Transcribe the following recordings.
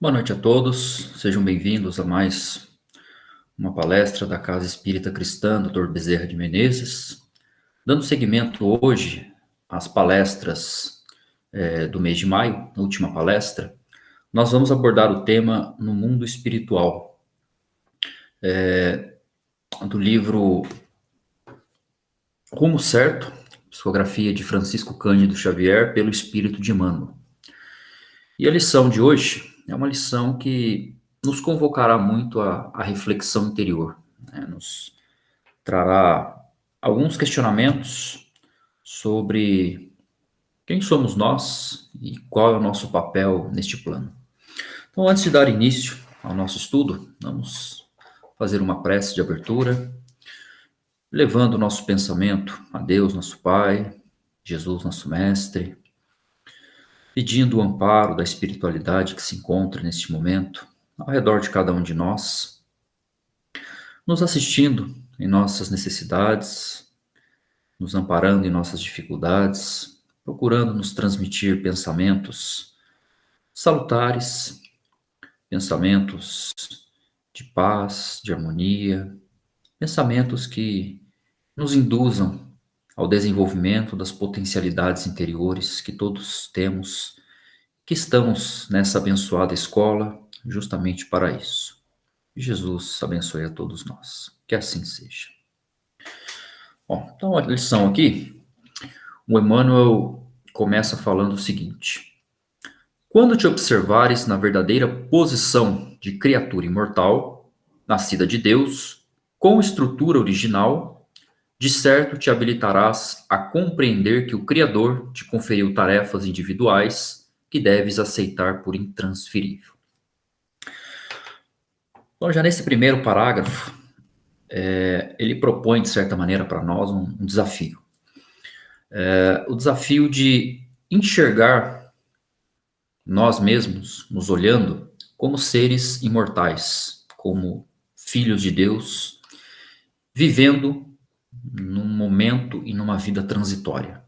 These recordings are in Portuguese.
Boa noite a todos, sejam bem-vindos a mais uma palestra da Casa Espírita Cristã, Dr. Bezerra de Menezes. Dando seguimento hoje às palestras do mês de maio, na última palestra, nós vamos abordar o tema no mundo espiritual, do livro Rumo Certo, psicografia de Francisco Cândido Xavier, pelo Espírito de Emmanuel. E a lição de hoje é uma lição que nos convocará muito à reflexão interior, né? Nos trará alguns questionamentos sobre quem somos nós e qual é o nosso papel neste plano. Então, antes de dar início ao nosso estudo, vamos fazer uma prece de abertura, levando o nosso pensamento a Deus, nosso Pai, Jesus, nosso Mestre, pedindo o amparo da espiritualidade que se encontra neste momento ao redor de cada um de nós, nos assistindo em nossas necessidades, nos amparando em nossas dificuldades, procurando nos transmitir pensamentos salutares, pensamentos de paz, de harmonia, pensamentos que nos induzam ao desenvolvimento das potencialidades interiores que todos temos, que estamos nessa abençoada escola justamente para isso. Jesus abençoe a todos nós. Que assim seja. Bom, então a lição aqui, o Emmanuel começa falando o seguinte: quando te observares na verdadeira posição de criatura imortal, nascida de Deus, com estrutura original, de certo te habilitarás a compreender que o Criador te conferiu tarefas individuais que deves aceitar por intransferível. Então, já nesse primeiro parágrafo, ele propõe, de certa maneira, para nós um desafio. O desafio de enxergar nós mesmos, nos olhando, como seres imortais, como filhos de Deus, vivendo num momento e numa vida transitória.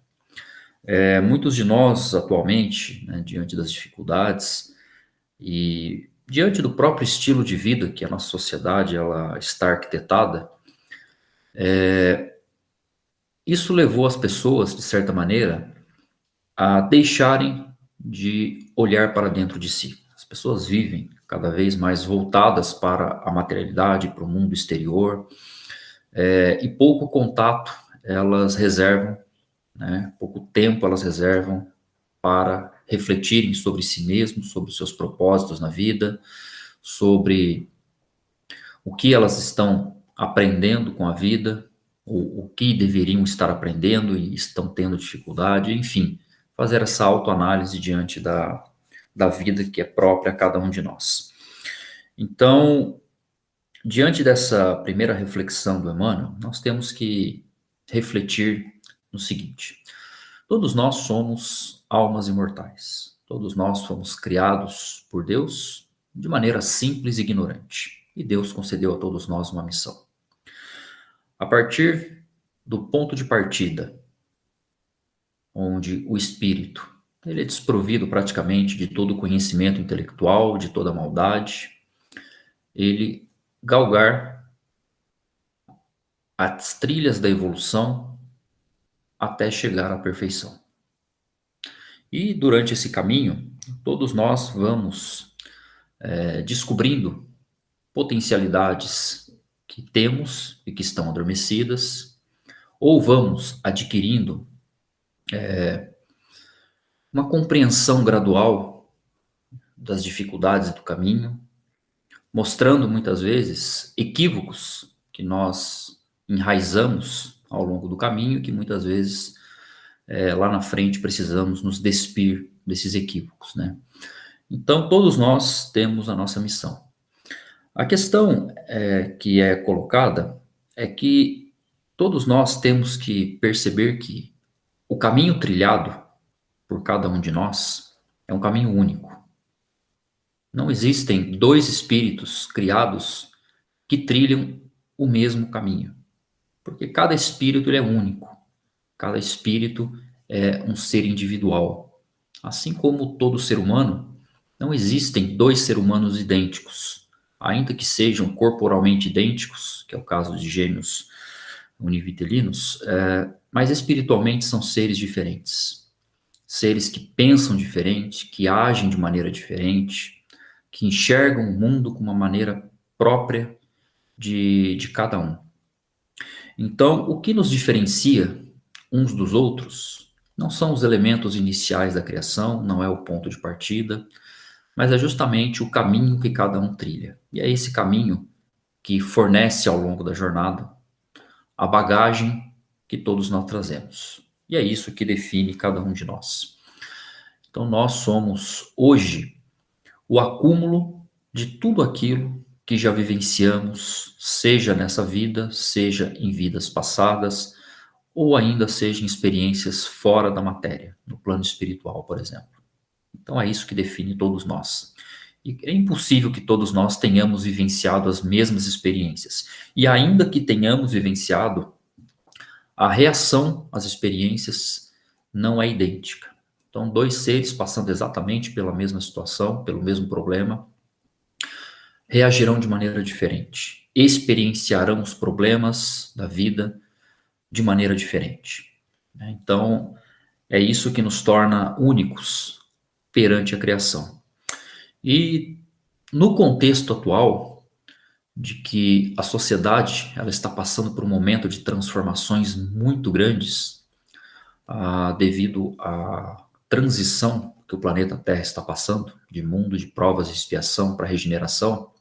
Muitos de nós, atualmente, né, diante das dificuldades e diante do próprio estilo de vida que a nossa sociedade ela está arquitetada, isso levou as pessoas, de certa maneira, a deixarem de olhar para dentro de si. As pessoas vivem cada vez mais voltadas para a materialidade, para o mundo exterior, e pouco contato elas reservam, né, pouco tempo elas reservam para refletirem sobre si mesmos, sobre os seus propósitos na vida, sobre o que elas estão aprendendo com a vida, o que deveriam estar aprendendo e estão tendo dificuldade, enfim, fazer essa autoanálise diante da vida que é própria a cada um de nós. Então, diante dessa primeira reflexão do Emmanuel, nós temos que refletir no seguinte: todos nós somos almas imortais, todos nós fomos criados por Deus de maneira simples e ignorante, e Deus concedeu a todos nós uma missão. A partir do ponto de partida, onde o espírito ele é desprovido praticamente de todo o conhecimento intelectual, de toda a maldade, ele galgar as trilhas da evolução até chegar à perfeição. E durante esse caminho, todos nós vamos descobrindo potencialidades que temos e que estão adormecidas, ou vamos adquirindo uma compreensão gradual das dificuldades do caminho, mostrando muitas vezes equívocos que nós enraizamos ao longo do caminho, que muitas vezes lá na frente precisamos nos despir desses equívocos, né? Então todos nós temos a nossa missão. A questão que é colocada é que todos nós temos que perceber que o caminho trilhado por cada um de nós é um caminho único. Não existem dois espíritos criados que trilham o mesmo caminho, porque cada espírito ele é único, cada espírito é um ser individual. Assim como todo ser humano, Não existem dois seres humanos idênticos, ainda que sejam corporalmente idênticos, que é o caso de gêmeos univitelinos, mas espiritualmente são seres diferentes. Seres que pensam diferente, que agem de maneira diferente, que enxergam o mundo com uma maneira própria de cada um. Então, o que nos diferencia uns dos outros não são os elementos iniciais da criação, não é o ponto de partida, mas é justamente o caminho que cada um trilha. E é esse caminho que fornece ao longo da jornada a bagagem que todos nós trazemos. E é isso que define cada um de nós. Então, nós somos hoje o acúmulo de tudo aquilo que já vivenciamos, seja nessa vida, seja em vidas passadas, ou ainda seja em experiências fora da matéria, no plano espiritual, por exemplo. Então é isso que define todos nós. E é impossível que todos nós tenhamos vivenciado as mesmas experiências. E ainda que tenhamos vivenciado, a reação às experiências não é idêntica. Então, dois seres passando exatamente pela mesma situação, pelo mesmo problema, reagirão de maneira diferente, experienciarão os problemas da vida de maneira diferente. Então, é isso que nos torna únicos perante a criação. E no contexto atual, de que a sociedade ela está passando por um momento de transformações muito grandes, devido à transição que o planeta Terra está passando, de mundo de provas e expiação para regeneração,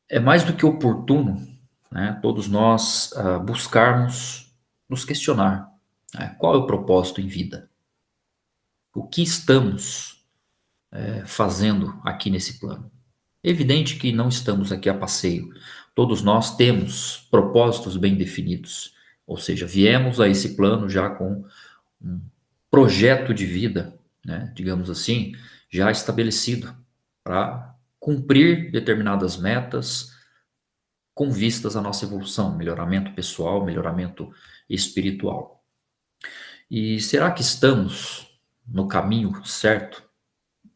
é mais do que oportuno, né, todos nós buscarmos nos questionar, né, qual é o propósito em vida? O que estamos fazendo aqui nesse plano? É evidente que não estamos aqui a passeio. Todos nós temos propósitos bem definidos, ou seja, viemos a esse plano já com um projeto de vida, né, digamos assim, já estabelecido para cumprir determinadas metas com vistas à nossa evolução, melhoramento pessoal, melhoramento espiritual. E será que estamos no caminho certo?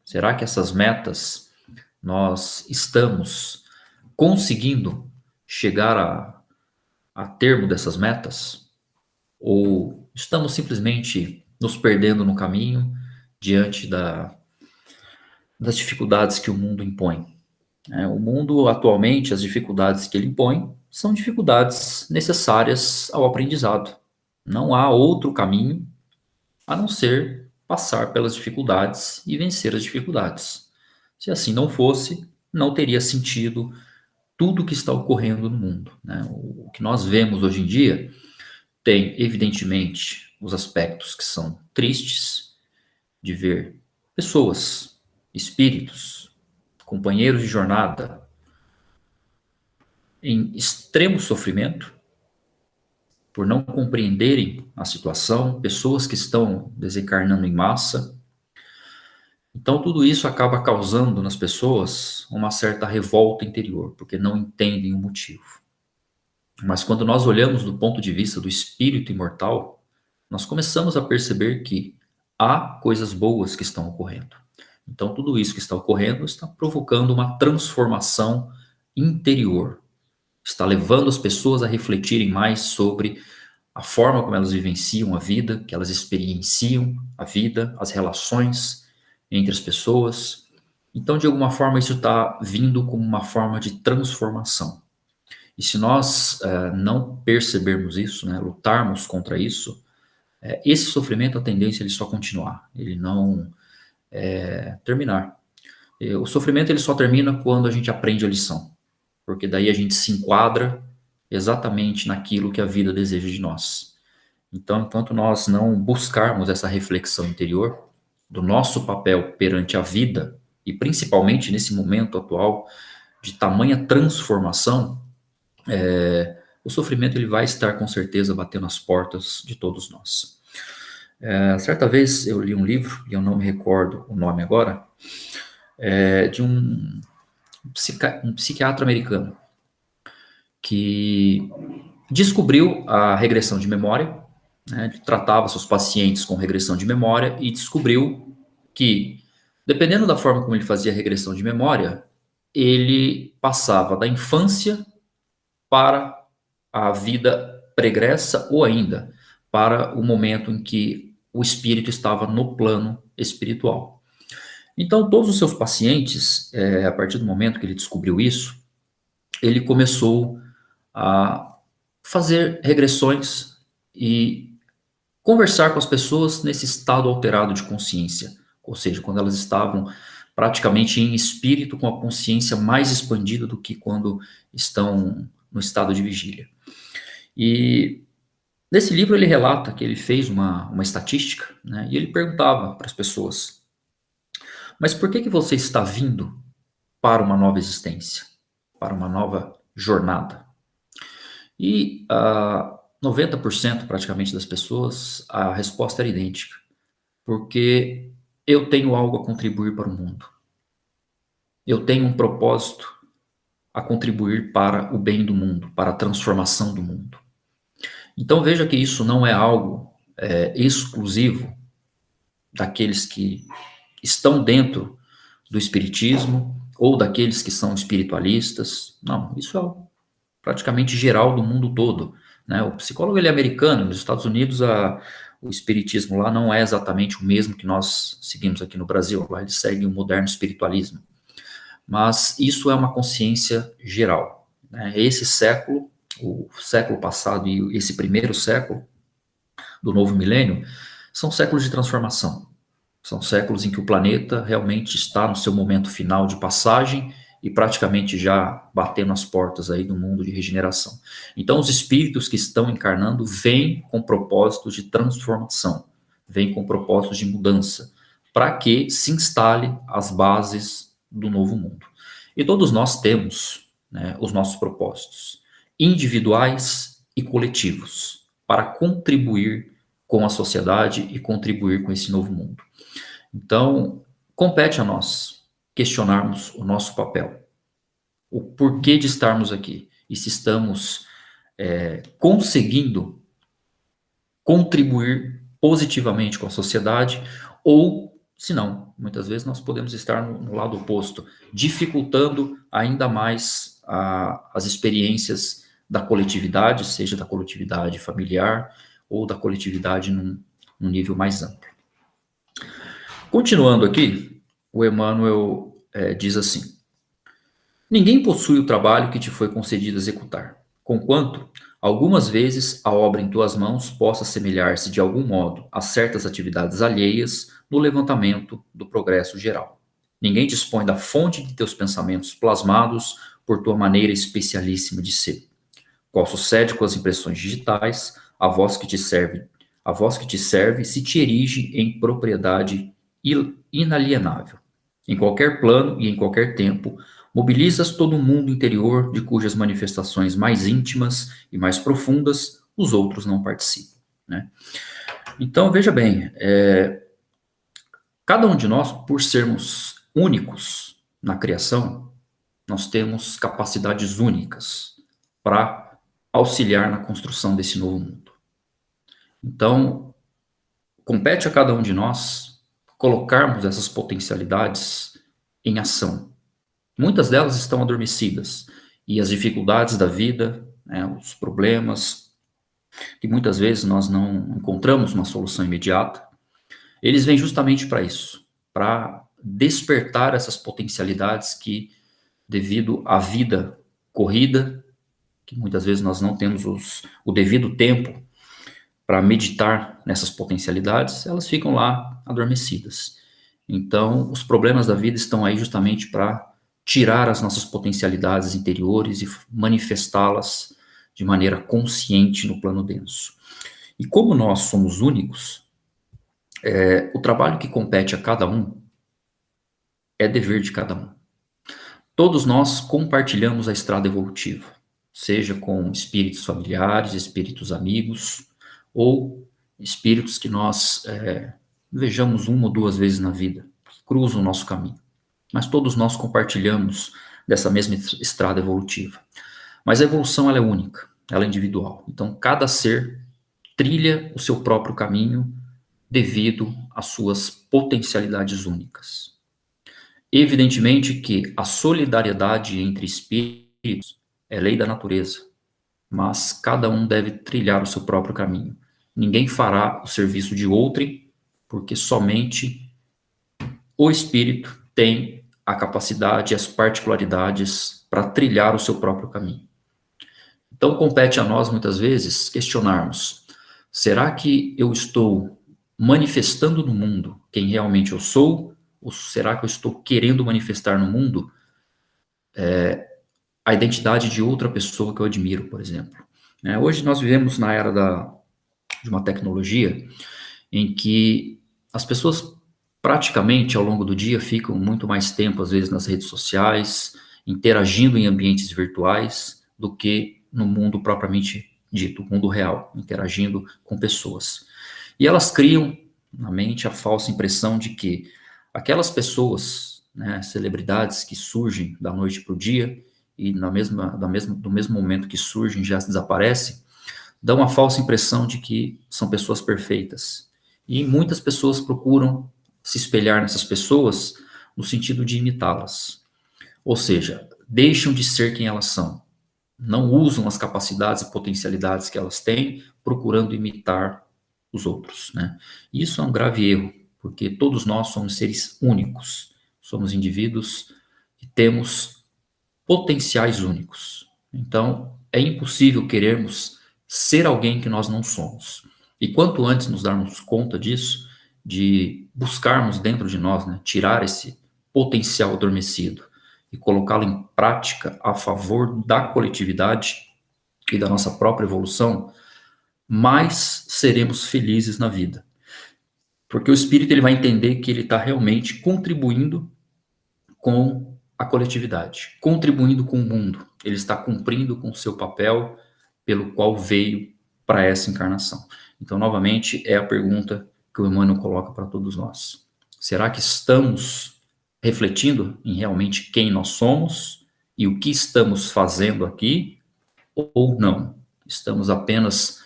Será que essas metas nós estamos conseguindo chegar a termo dessas metas? Ou estamos simplesmente nos perdendo no caminho diante das dificuldades que o mundo impõe? O mundo, atualmente, as dificuldades que ele impõe são dificuldades necessárias ao aprendizado. Não há outro caminho a não ser passar pelas dificuldades e vencer as dificuldades. Se assim não fosse, não teria sentido tudo o que está ocorrendo no mundo, né? O que nós vemos hoje em dia tem, evidentemente, os aspectos que são tristes de ver pessoas, espíritos, companheiros de jornada em extremo sofrimento por não compreenderem a situação, pessoas que estão desencarnando em massa. Então, tudo isso acaba causando nas pessoas uma certa revolta interior, porque não entendem o motivo. Mas quando nós olhamos do ponto de vista do espírito imortal, nós começamos a perceber que há coisas boas que estão ocorrendo. Então, tudo isso que está ocorrendo está provocando uma transformação interior, está levando as pessoas a refletirem mais sobre a forma como elas vivenciam a vida, que elas experienciam a vida, as relações entre as pessoas. Então, de alguma forma, isso está vindo como uma forma de transformação. E se nós não percebermos isso, né, lutarmos contra isso, esse sofrimento, a tendência é ele só continuar, ele não terminar. O sofrimento ele só termina quando a gente aprende a lição, porque daí a gente se enquadra exatamente naquilo que a vida deseja de nós. Então, enquanto nós não buscarmos essa reflexão interior do nosso papel perante a vida, e principalmente nesse momento atual de tamanha transformação, o sofrimento ele vai estar com certeza batendo as portas de todos nós. Certa vez eu li um livro, e eu não me recordo o nome agora, de um psiquiatra americano que descobriu a regressão de memória, né? Ele tratava seus pacientes com regressão de memória e descobriu que Dependendo da forma como ele fazia a regressão de memória, ele passava da infância para a vida pregressa ou ainda para o momento em que o espírito estava no plano espiritual. Então, todos os seus pacientes, a partir do momento que ele descobriu isso, ele começou a fazer regressões e conversar com as pessoas nesse estado alterado de consciência, ou seja, quando elas estavam praticamente em espírito, com a consciência mais expandida do que quando estão no estado de vigília. E nesse livro ele relata que ele fez uma estatística, né, e ele perguntava para as pessoas: mas por que você está vindo para uma nova existência, para uma nova jornada? E 90% praticamente das pessoas, a resposta era idêntica. Porque eu tenho algo a contribuir para o mundo. Eu tenho um propósito a contribuir para o bem do mundo, para a transformação do mundo. Então veja que isso não é algo exclusivo daqueles que estão dentro do espiritismo ou daqueles que são espiritualistas. Não, isso é algo praticamente geral do mundo todo, né? O psicólogo ele é americano, nos Estados Unidos o espiritismo lá não é exatamente o mesmo que nós seguimos aqui no Brasil, lá eles seguem o moderno espiritualismo, mas isso é uma consciência geral, né? Esse século, o século passado e esse primeiro século do novo milênio, são séculos de transformação, são séculos em que o planeta realmente está no seu momento final de passagem e praticamente já batendo as portas aí do mundo de regeneração. Então, os espíritos que estão encarnando vêm com propósitos de transformação, vêm com propósitos de mudança, para que se instale as bases do novo mundo. E todos nós temos, né, os nossos propósitos, individuais e coletivos, para contribuir com a sociedade e contribuir com esse novo mundo. Então, compete a nós questionarmos o nosso papel, o porquê de estarmos aqui e se estamos conseguindo contribuir positivamente com a sociedade ou, se não, muitas vezes nós podemos estar no lado oposto, dificultando ainda mais as experiências da coletividade, seja da coletividade familiar ou da coletividade num nível mais amplo. Continuando aqui, o Emmanuel diz assim: ninguém possui o trabalho que te foi concedido executar, conquanto, algumas vezes, a obra em tuas mãos possa semelhar-se de algum modo a certas atividades alheias no levantamento do progresso geral. Ninguém dispõe da fonte de teus pensamentos plasmados por tua maneira especialíssima de ser. Qual sucede com as impressões digitais, a voz que te serve se te erige em propriedade inalienável. Em qualquer plano e em qualquer tempo, mobilizas todo o mundo interior de cujas manifestações mais íntimas e mais profundas os outros não participam, né? Então, veja bem, cada um de nós, por sermos únicos na criação, nós temos capacidades únicas para auxiliar na construção desse novo mundo. Então, compete a cada um de nós colocarmos essas potencialidades em ação. Muitas delas estão adormecidas e as dificuldades da vida, né, os problemas, que muitas vezes nós não encontramos uma solução imediata, eles vêm justamente para isso, para despertar essas potencialidades que, devido à vida corrida, que muitas vezes nós não temos o devido tempo para meditar nessas potencialidades, elas ficam lá adormecidas. Então, os problemas da vida estão aí justamente para tirar as nossas potencialidades interiores e manifestá-las de maneira consciente no plano denso. E como nós somos únicos, o trabalho que compete a cada um é dever de cada um. Todos nós compartilhamos a estrada evolutiva, seja com espíritos familiares, espíritos amigos, ou espíritos que nós vejamos uma ou duas vezes na vida, que cruzam o nosso caminho. Mas todos nós compartilhamos dessa mesma estrada evolutiva. Mas a evolução ela é única, ela é individual. Então, cada ser trilha o seu próprio caminho devido às suas potencialidades únicas. Evidentemente que a solidariedade entre espíritos é lei da natureza, mas cada um deve trilhar o seu próprio caminho. Ninguém fará o serviço de outrem, porque somente o espírito tem a capacidade e as particularidades para trilhar o seu próprio caminho. Então, compete a nós, muitas vezes, questionarmos: será que eu estou manifestando no mundo quem realmente eu sou? Ou será que eu estou querendo manifestar no mundo a identidade de outra pessoa que eu admiro, por exemplo? Hoje nós vivemos na era de uma tecnologia em que as pessoas praticamente ao longo do dia ficam muito mais tempo, às vezes, nas redes sociais, interagindo em ambientes virtuais, do que no mundo propriamente dito, mundo real, interagindo com pessoas. E elas criam na mente a falsa impressão de que aquelas pessoas, né, celebridades que surgem da noite para o dia e do mesmo momento que surgem já desaparecem, dão a falsa impressão de que são pessoas perfeitas. E muitas pessoas procuram se espelhar nessas pessoas no sentido de imitá-las. Ou seja, deixam de ser quem elas são. Não usam as capacidades e potencialidades que elas têm, procurando imitar os outros, né? Isso é um grave erro, porque todos nós somos seres únicos. Somos indivíduos que temos potenciais únicos. Então, é impossível querermos ser alguém que nós não somos. E quanto antes nos darmos conta disso, de buscarmos dentro de nós, né, tirar esse potencial adormecido e colocá-lo em prática a favor da coletividade e da nossa própria evolução, mais seremos felizes na vida. Porque o espírito ele vai entender que ele está realmente contribuindo com a coletividade, contribuindo com o mundo. Ele está cumprindo com o seu papel pelo qual veio para essa encarnação. Então, novamente, é a pergunta que o Emmanuel coloca para todos nós. Será que estamos refletindo em realmente quem nós somos e o que estamos fazendo aqui, ou não? Estamos apenas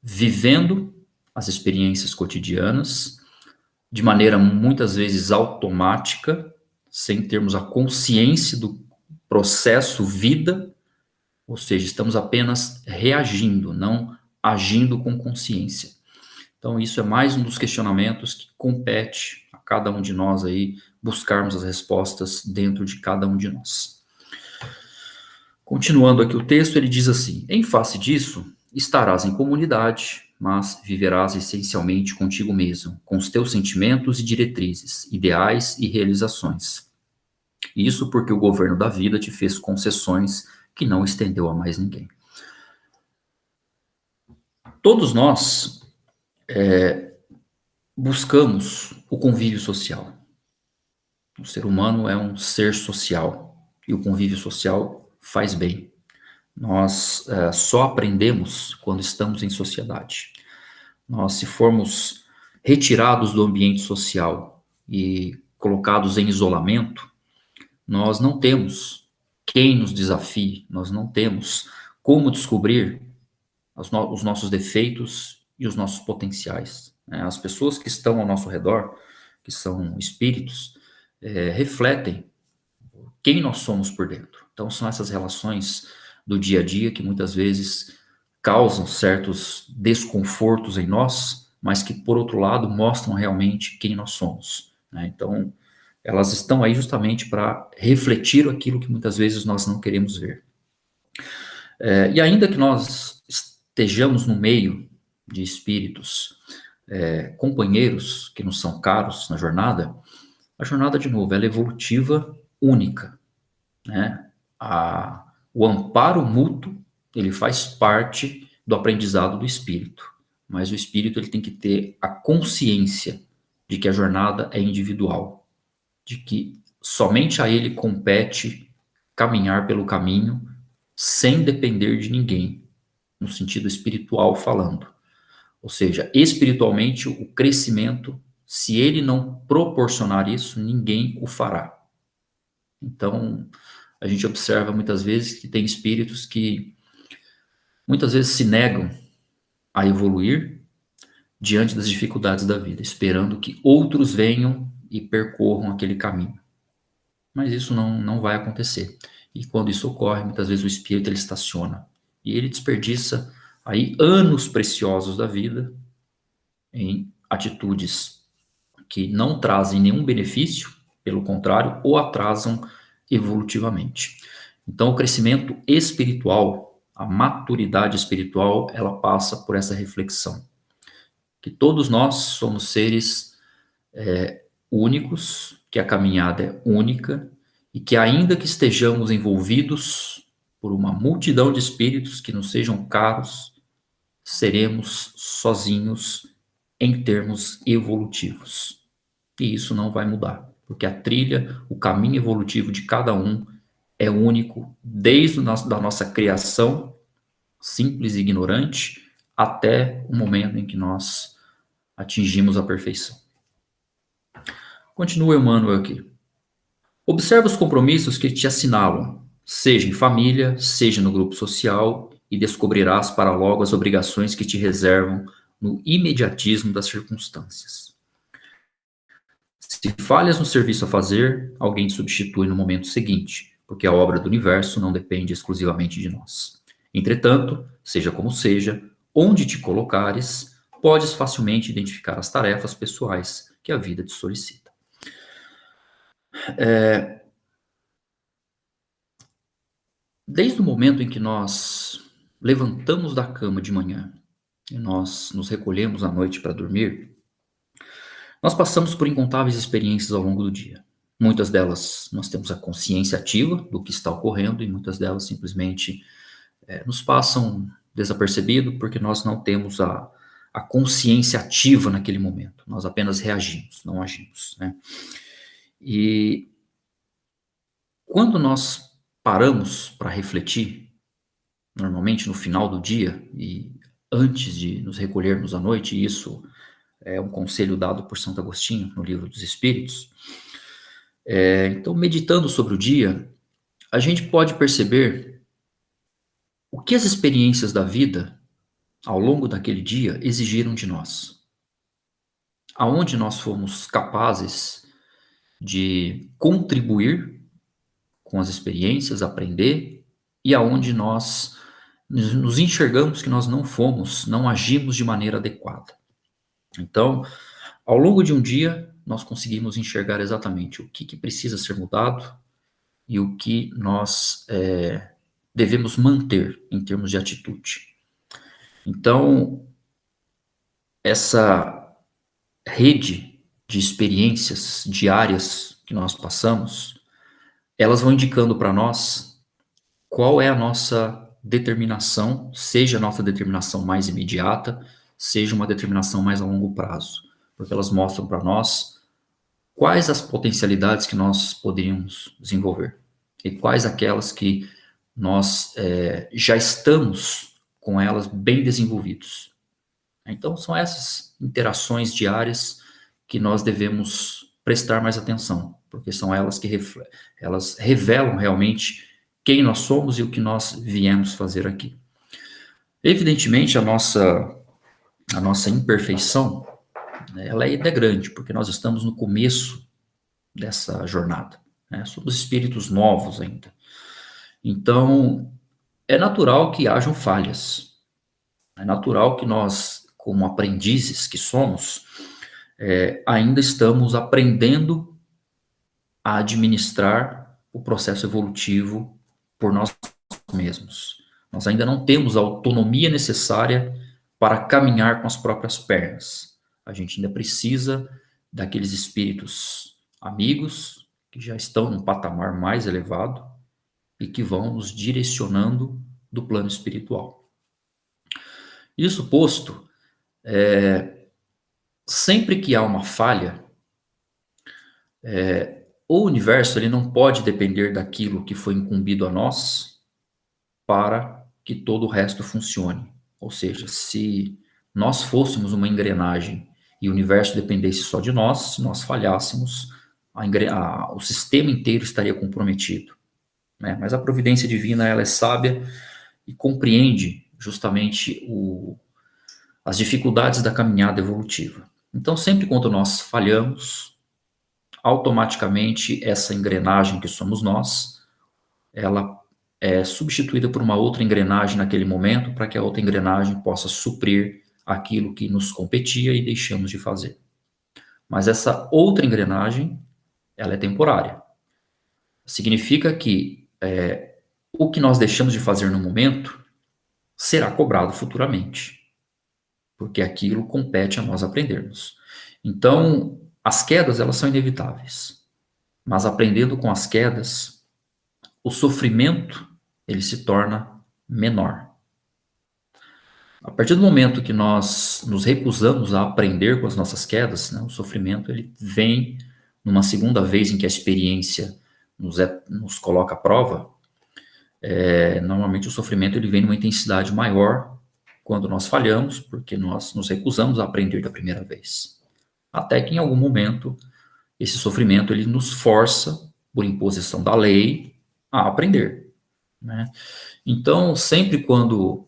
vivendo as experiências cotidianas de maneira muitas vezes automática, sem termos a consciência do processo vida, ou seja, estamos apenas reagindo, não agindo com consciência. Então, isso é mais um dos questionamentos que compete a cada um de nós aí buscarmos as respostas dentro de cada um de nós. Continuando aqui o texto, ele diz assim: em face disso, estarás em comunidade, mas viverás essencialmente contigo mesmo, com os teus sentimentos e diretrizes, ideais e realizações. Isso porque o governo da vida te fez concessões que não estendeu a mais ninguém. Todos nós buscamos o convívio social. O ser humano é um ser social e o convívio social faz bem. Nós só aprendemos quando estamos em sociedade. Nós, se formos retirados do ambiente social e colocados em isolamento, nós não temos quem nos desafie, nós não temos como descobrir os nossos defeitos e os nossos potenciais. As pessoas que estão ao nosso redor, que são espíritos, refletem quem nós somos por dentro. Então, são essas relações do dia a dia que muitas vezes causam certos desconfortos em nós, mas que, por outro lado, mostram realmente quem nós somos. Então, elas estão aí justamente para refletir aquilo que muitas vezes nós não queremos ver. E ainda que nós estejamos no meio de espíritos, companheiros que nos são caros na jornada, a jornada, de novo, ela é evolutiva única, né? O amparo mútuo, ele faz parte do aprendizado do espírito, mas o espírito ele tem que ter a consciência de que a jornada é individual, de que somente a ele compete caminhar pelo caminho sem depender de ninguém, no sentido espiritual falando. Ou seja, espiritualmente, o crescimento, se ele não proporcionar isso, ninguém o fará. Então, a gente observa muitas vezes que tem espíritos que muitas vezes se negam a evoluir diante das dificuldades da vida, esperando que outros venham e percorram aquele caminho. mas isso não vai acontecer. E quando isso ocorre, muitas vezes o espírito ele estaciona e ele desperdiça aí anos preciosos da vida em atitudes que não trazem nenhum benefício, pelo contrário, ou atrasam evolutivamente. Então, o crescimento espiritual, a maturidade espiritual, ela passa por essa reflexão. Que todos nós somos seres únicos, que a caminhada é única, e que ainda que estejamos envolvidos por uma multidão de espíritos que nos sejam caros, seremos sozinhos em termos evolutivos. E isso não vai mudar, porque a trilha, o caminho evolutivo de cada um é único, desde da nossa criação, simples e ignorante, até o momento em que nós atingimos a perfeição. Continua Emmanuel aqui. Observa os compromissos que te assinalam, seja em família, seja no grupo social, e descobrirás para logo as obrigações que te reservam no imediatismo das circunstâncias. Se falhas no serviço a fazer, alguém te substitui no momento seguinte, porque a obra do universo não depende exclusivamente de nós. Entretanto, seja como seja, onde te colocares, podes facilmente identificar as tarefas pessoais que a vida te solicita. Desde o momento em que nós levantamos da cama de manhã e nós nos recolhemos à noite para dormir, nós passamos por incontáveis experiências ao longo do dia. Muitas delas nós temos a consciência ativa do que está ocorrendo e muitas delas simplesmente nos passam desapercebido porque nós não temos a consciência ativa naquele momento. Nós apenas reagimos, não agimos, né? E quando nós paramos para refletir, normalmente no final do dia e antes de nos recolhermos à noite, e isso é um conselho dado por Santo Agostinho no Livro dos Espíritos. Então, meditando sobre o dia, a gente pode perceber o que as experiências da vida, ao longo daquele dia, exigiram de nós. Aonde nós fomos capazes de contribuir com as experiências, aprender, e aonde nós nos enxergamos que nós não agimos de maneira adequada. Então, ao longo de um dia, nós conseguimos enxergar exatamente o que precisa ser mudado e o que nós devemos manter em termos de atitude. Então, essa rede de experiências diárias que nós passamos, elas vão indicando para nós qual é a nossa determinação, seja a nossa determinação mais imediata, seja uma determinação mais a longo prazo, porque elas mostram para nós quais as potencialidades que nós poderíamos desenvolver e quais aquelas que nós já estamos com elas bem desenvolvidos. Então, são essas interações diárias que nós devemos prestar mais atenção, porque são elas que elas revelam realmente quem nós somos e o que nós viemos fazer aqui. Evidentemente, a nossa imperfeição, né, ela ainda é grande, porque nós estamos no começo dessa jornada, né? Somos espíritos novos ainda. Então, é natural que hajam falhas. É natural que nós, como aprendizes que somos, ainda estamos aprendendo a administrar o processo evolutivo por nós mesmos. Nós ainda não temos a autonomia necessária para caminhar com as próprias pernas. A gente ainda precisa daqueles espíritos amigos que já estão num patamar mais elevado e que vão nos direcionando do plano espiritual. Isso posto, sempre que há uma falha, o universo ele não pode depender daquilo que foi incumbido a nós para que todo o resto funcione. Ou seja, se nós fôssemos uma engrenagem e o universo dependesse só de nós, se nós falhássemos, o sistema inteiro estaria comprometido, né? Mas a providência divina ela é sábia e compreende justamente as dificuldades da caminhada evolutiva. Então, sempre quando nós falhamos, automaticamente essa engrenagem que somos nós, ela é substituída por uma outra engrenagem naquele momento, para que a outra engrenagem possa suprir aquilo que nos competia e deixamos de fazer. Mas essa outra engrenagem, ela é temporária. Significa que o que nós deixamos de fazer no momento será cobrado futuramente, porque aquilo compete a nós aprendermos. Então, as quedas, elas são inevitáveis, mas aprendendo com as quedas, o sofrimento, ele se torna menor. A partir do momento que nós nos recusamos a aprender com as nossas quedas, né, o sofrimento ele vem numa segunda vez em que a experiência nos coloca à prova. Normalmente o sofrimento ele vem numa intensidade maior quando nós falhamos, porque nós nos recusamos a aprender da primeira vez. Até que em algum momento esse sofrimento ele nos força, por imposição da lei, a aprender, né? Então, sempre quando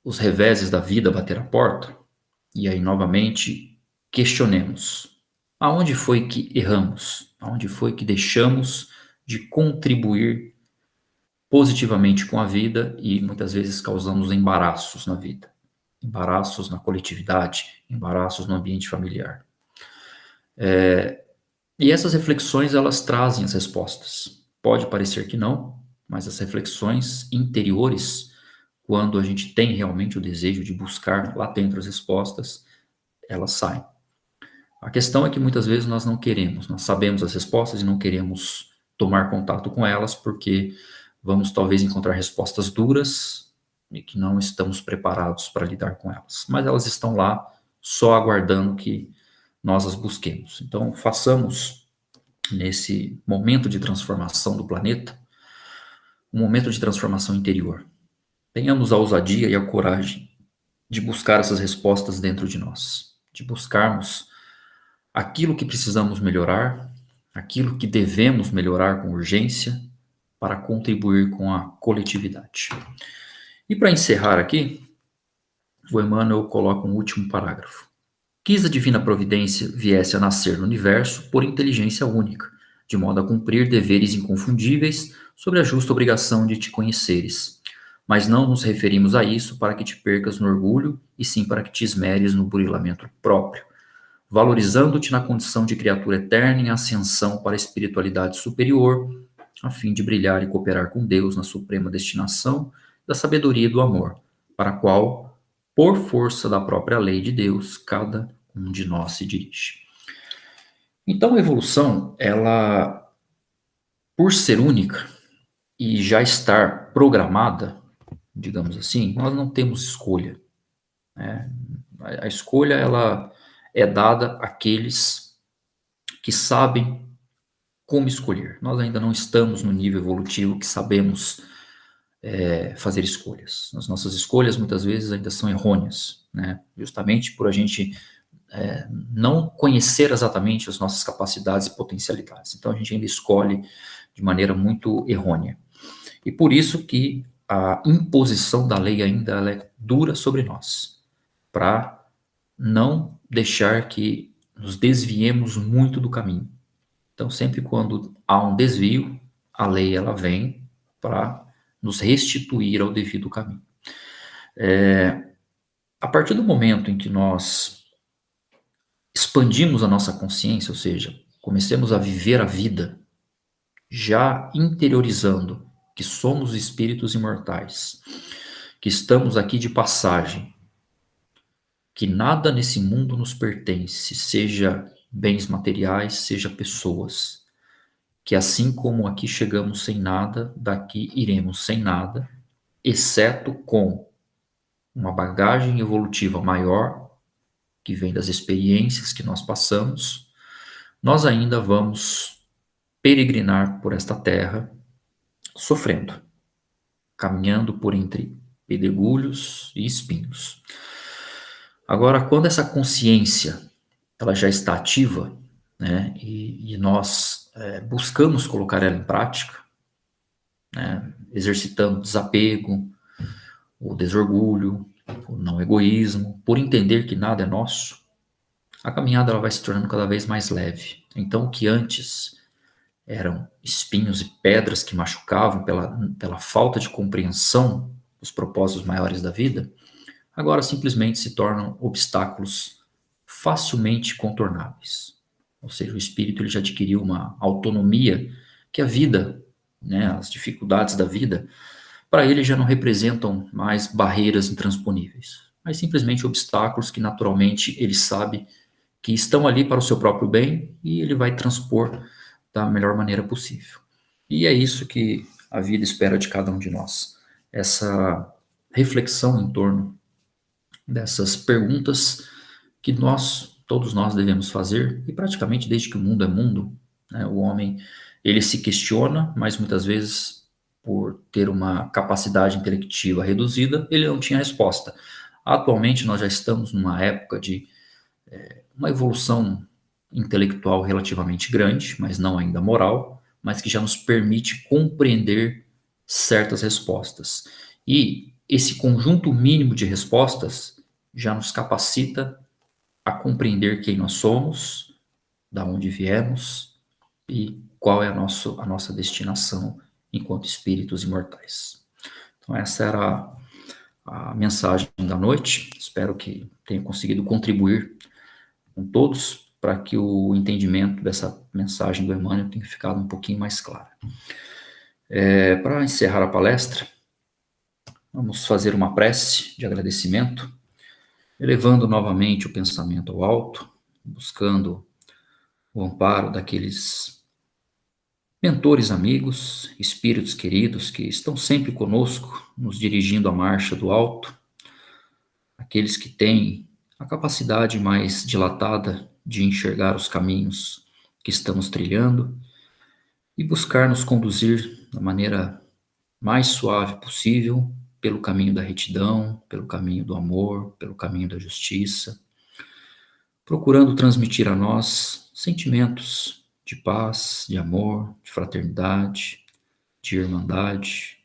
os reveses da vida bater a porta, e aí novamente questionemos: aonde foi que erramos? Aonde foi que deixamos de contribuir positivamente com a vida e muitas vezes causamos embaraços na vida, embaraços na coletividade, embaraços no ambiente familiar. E essas reflexões, elas trazem as respostas. Pode parecer que não, mas as reflexões interiores, quando a gente tem realmente o desejo de buscar lá dentro as respostas, elas saem. A questão é que muitas vezes nós não queremos, nós sabemos as respostas e não queremos tomar contato com elas porque vamos talvez encontrar respostas duras e que não estamos preparados para lidar com elas. Mas elas estão lá só aguardando que nós as busquemos. Então, façamos nesse momento de transformação do planeta um momento de transformação interior. Tenhamos a ousadia e a coragem de buscar essas respostas dentro de nós, de buscarmos aquilo que precisamos melhorar, aquilo que devemos melhorar com urgência para contribuir com a coletividade. E para encerrar aqui, o Emmanuel coloca um último parágrafo. Quis a divina providência viesse a nascer no universo por inteligência única, de modo a cumprir deveres inconfundíveis sobre a justa obrigação de te conheceres. Mas não nos referimos a isso para que te percas no orgulho, e sim para que te esmeres no burilamento próprio, valorizando-te na condição de criatura eterna em ascensão para a espiritualidade superior, a fim de brilhar e cooperar com Deus na suprema destinação da sabedoria e do amor, para a qual, por força da própria lei de Deus, cada um de nós se dirige. Então, a evolução, ela, por ser única e já estar programada, digamos assim, nós não temos escolha, né? A escolha, ela é dada àqueles que sabem como escolher. Nós ainda não estamos no nível evolutivo que sabemos fazer escolhas. As nossas escolhas muitas vezes ainda são errôneas, né? Justamente por a gente não conhecer exatamente as nossas capacidades e potencialidades. Então a gente ainda escolhe de maneira muito errônea. E por isso que a imposição da lei ainda ela é dura sobre nós, para não deixar que nos desviemos muito do caminho. Então, sempre quando há um desvio, a lei ela vem para nos restituir ao devido caminho. A partir do momento em que nós expandimos a nossa consciência, ou seja, comecemos a viver a vida, já interiorizando que somos espíritos imortais, que estamos aqui de passagem, que nada nesse mundo nos pertence, seja bens materiais, seja pessoas, que assim como aqui chegamos sem nada, daqui iremos sem nada, exceto com uma bagagem evolutiva maior, que vem das experiências que nós passamos, nós ainda vamos peregrinar por esta terra, sofrendo, caminhando por entre pedregulhos e espinhos. Agora, quando essa consciência ela já está ativa, né, e nós buscamos colocar ela em prática, né, exercitando o desapego, o desorgulho, o não egoísmo, por entender que nada é nosso, a caminhada ela vai se tornando cada vez mais leve. Então, o que antes eram espinhos e pedras que machucavam pela falta de compreensão dos propósitos maiores da vida, agora simplesmente se tornam obstáculos facilmente contornáveis. Ou seja, o espírito ele já adquiriu uma autonomia que a vida, né, as dificuldades da vida, para ele já não representam mais barreiras intransponíveis, mas simplesmente obstáculos que naturalmente ele sabe que estão ali para o seu próprio bem e ele vai transpor da melhor maneira possível. E é isso que a vida espera de cada um de nós. Essa reflexão em torno dessas perguntas que todos nós devemos fazer, e praticamente desde que o mundo é mundo, né, o homem, ele se questiona, mas muitas vezes, por ter uma capacidade intelectiva reduzida, ele não tinha resposta. Atualmente, nós já estamos numa época de uma evolução intelectual relativamente grande, mas não ainda moral, mas que já nos permite compreender certas respostas. E esse conjunto mínimo de respostas já nos capacita a compreender quem nós somos, da onde viemos e qual é a nossa destinação enquanto espíritos imortais. Então, essa era a mensagem da noite. Espero que tenha conseguido contribuir com todos para que o entendimento dessa mensagem do Emmanuel tenha ficado um pouquinho mais claro. Para encerrar a palestra, vamos fazer uma prece de agradecimento, elevando novamente o pensamento ao alto, buscando o amparo daqueles mentores amigos, espíritos queridos que estão sempre conosco, nos dirigindo a marcha do alto, aqueles que têm a capacidade mais dilatada de enxergar os caminhos que estamos trilhando e buscar nos conduzir da maneira mais suave possível pelo caminho da retidão, pelo caminho do amor, pelo caminho da justiça, procurando transmitir a nós sentimentos de paz, de amor, de fraternidade, de irmandade,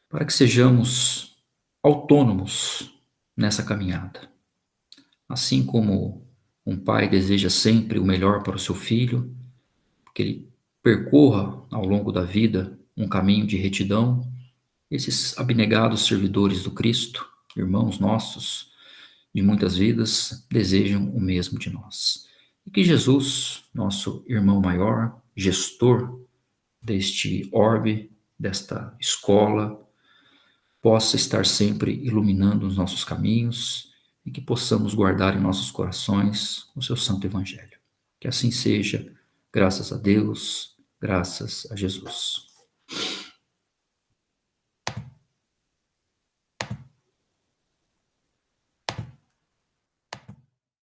para que sejamos autônomos nessa caminhada. Assim como um pai deseja sempre o melhor para o seu filho, que ele percorra ao longo da vida um caminho de retidão, esses abnegados servidores do Cristo, irmãos nossos de muitas vidas, desejam o mesmo de nós. E que Jesus, nosso irmão maior, gestor deste orbe, desta escola, possa estar sempre iluminando os nossos caminhos e que possamos guardar em nossos corações o seu santo evangelho. Que assim seja, graças a Deus, graças a Jesus.